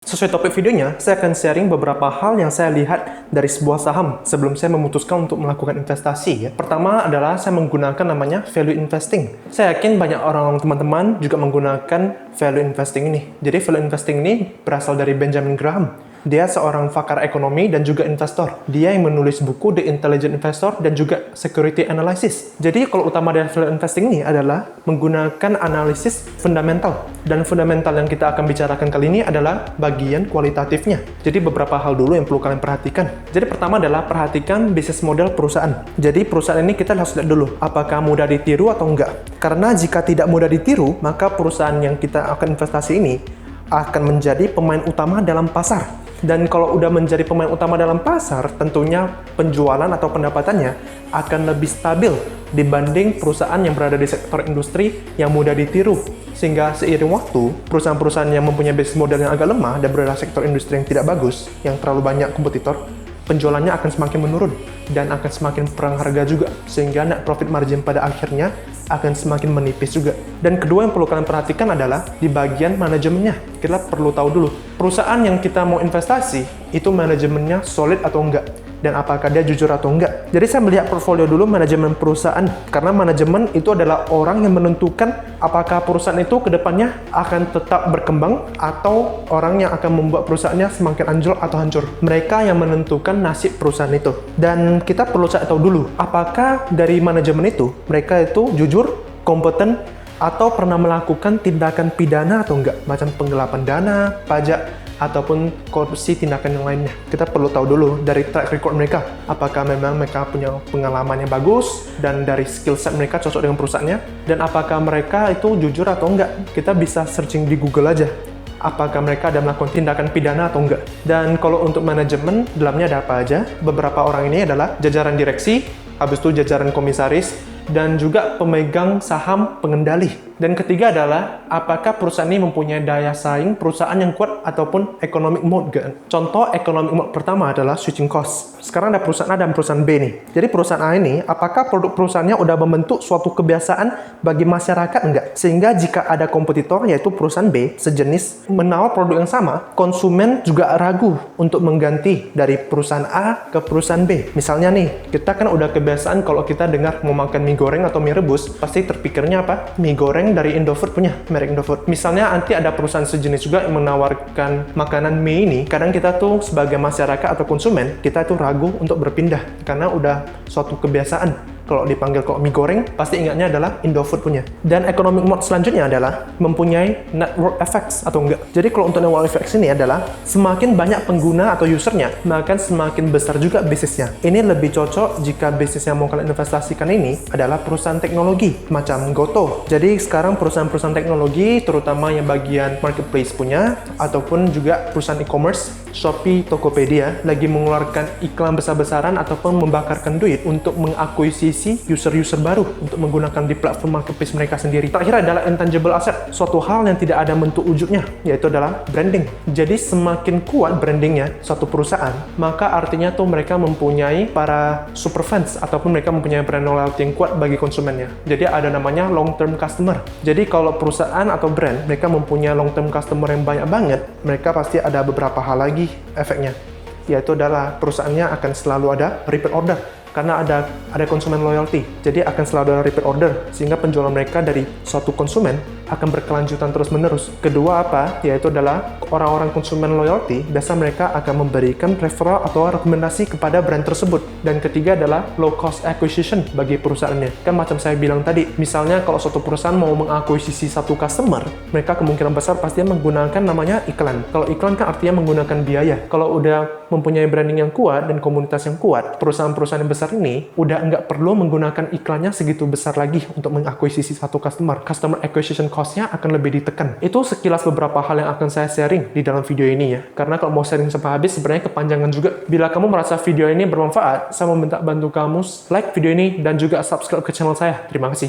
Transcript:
Sesuai topik videonya, saya akan sharing beberapa hal yang saya lihat dari sebuah saham sebelum saya memutuskan untuk melakukan investasi. Pertama adalah saya menggunakan namanya value investing. Saya yakin banyak orang teman-teman juga menggunakan value investing ini. Jadi value investing ini berasal dari Benjamin Graham. Dia seorang pakar ekonomi dan juga investor. Dia yang menulis buku The Intelligent Investor dan juga Security Analysis. Jadi kalau utama dari value investing ini adalah menggunakan analisis fundamental. Dan fundamental yang kita akan bicarakan kali ini adalah bagian kualitatifnya. Jadi beberapa hal dulu yang perlu kalian perhatikan. Jadi pertama adalah perhatikan bisnis model perusahaan. Jadi perusahaan ini kita harus lihat dulu apakah mudah ditiru atau enggak. Karena jika tidak mudah ditiru, maka perusahaan yang kita akan investasi ini akan menjadi pemain utama dalam pasar. Dan kalau udah menjadi pemain utama dalam pasar, tentunya penjualan atau pendapatannya akan lebih stabil dibanding perusahaan yang berada di sektor industri yang mudah ditiru. Sehingga seiring waktu, perusahaan-perusahaan yang mempunyai bisnis model yang agak lemah dan berada di sektor industri yang tidak bagus, yang terlalu banyak kompetitor, penjualannya akan semakin menurun dan akan semakin perang harga juga, sehingga net profit margin pada akhirnya akan semakin menipis juga. Dan kedua yang perlu kalian perhatikan adalah di bagian manajemennya. Kita perlu tahu dulu, perusahaan yang kita mau investasi itu manajemennya solid atau enggak, dan apakah dia jujur atau enggak. Jadi saya melihat portfolio dulu manajemen perusahaan, karena manajemen itu adalah orang yang menentukan apakah perusahaan itu kedepannya akan tetap berkembang atau orang yang akan membuat perusahaannya semakin anjlok atau hancur. Mereka yang menentukan nasib perusahaan itu. Dan kita perlu cari tahu dulu, apakah dari manajemen itu mereka itu jujur, kompeten, atau pernah melakukan tindakan pidana atau enggak, macam penggelapan dana, pajak, ataupun korupsi tindakan yang lainnya. Kita perlu tahu dulu dari track record mereka, apakah memang mereka punya pengalaman yang bagus dan dari skill set mereka cocok dengan perusahaannya, dan apakah mereka itu jujur atau enggak. Kita bisa searching di Google aja, apakah mereka ada melakukan tindakan pidana atau enggak. Dan kalau untuk manajemen, dalamnya ada apa aja? Beberapa orang ini adalah jajaran direksi, habis itu jajaran komisaris, dan juga pemegang saham pengendali. Dan ketiga adalah, apakah perusahaan ini mempunyai daya saing perusahaan yang kuat ataupun economic mode. Contoh economic mode pertama adalah switching cost. Sekarang ada perusahaan A dan perusahaan B nih. Jadi perusahaan A ini, apakah produk perusahaannya udah membentuk suatu kebiasaan bagi masyarakat enggak? Sehingga jika ada kompetitor, yaitu perusahaan B, sejenis menawar produk yang sama, konsumen juga ragu untuk mengganti dari perusahaan A ke perusahaan B. Misalnya nih, kita kan udah kebiasaan kalau kita dengar mau makan mie goreng atau mie rebus, pasti terpikirnya apa? Mie goreng dari Indofood punya, merek Indofood. Misalnya nanti ada perusahaan sejenis juga yang menawarkan makanan mie ini, kadang kita tuh sebagai masyarakat atau konsumen, kita tuh ragu untuk berpindah, karena udah suatu kebiasaan. Kalau dipanggil kok mie goreng, pasti ingatnya adalah Indofood punya. Dan economic mode selanjutnya adalah mempunyai network effects atau enggak. Jadi kalau untuk network effects ini adalah semakin banyak pengguna atau usernya, maka semakin besar juga bisnisnya. Ini lebih cocok jika bisnis yang mau kalian investasikan ini adalah perusahaan teknologi, macam Goto. Jadi sekarang perusahaan-perusahaan teknologi, terutama yang bagian marketplace punya, ataupun juga perusahaan e-commerce, Shopee, Tokopedia, lagi mengeluarkan iklan besar-besaran ataupun membakarkan duit untuk mengakuisisi user-user baru untuk menggunakan di platform marketplace mereka sendiri. Terakhir adalah intangible asset, suatu hal yang tidak ada bentuk wujudnya, yaitu adalah branding. Jadi semakin kuat brandingnya suatu perusahaan, maka artinya tuh mereka mempunyai para super fans ataupun mereka mempunyai brand loyalty yang kuat bagi konsumennya. Jadi ada namanya long term customer. Jadi kalau perusahaan atau brand mereka mempunyai long term customer yang banyak banget, mereka pasti ada beberapa hal lagi efeknya, yaitu adalah perusahaannya akan selalu ada repeat order. Karena ada konsumen loyalty, jadi akan selalu ada repeat order, sehingga penjualan mereka dari suatu konsumen akan berkelanjutan terus-menerus. Kedua apa? Yaitu adalah orang-orang konsumen loyalty, biasa mereka akan memberikan referral atau rekomendasi kepada brand tersebut. Dan ketiga adalah low cost acquisition bagi perusahaannya. Kan macam saya bilang tadi, misalnya kalau suatu perusahaan mau mengakuisisi satu customer, mereka kemungkinan besar pasti menggunakan namanya iklan. Kalau iklan kan artinya menggunakan biaya. Kalau udah mempunyai branding yang kuat dan komunitas yang kuat, perusahaan-perusahaan yang besar ini udah nggak perlu menggunakan iklannya segitu besar lagi untuk mengakuisisi satu customer. Customer acquisition cost-nya akan lebih ditekan. Itu sekilas beberapa hal yang akan saya sharing di dalam video ini ya. Karena kalau mau sharing sampai habis sebenarnya kepanjangan juga. Bila kamu merasa video ini bermanfaat, saya meminta bantu kamu like video ini dan juga subscribe ke channel saya. Terima kasih.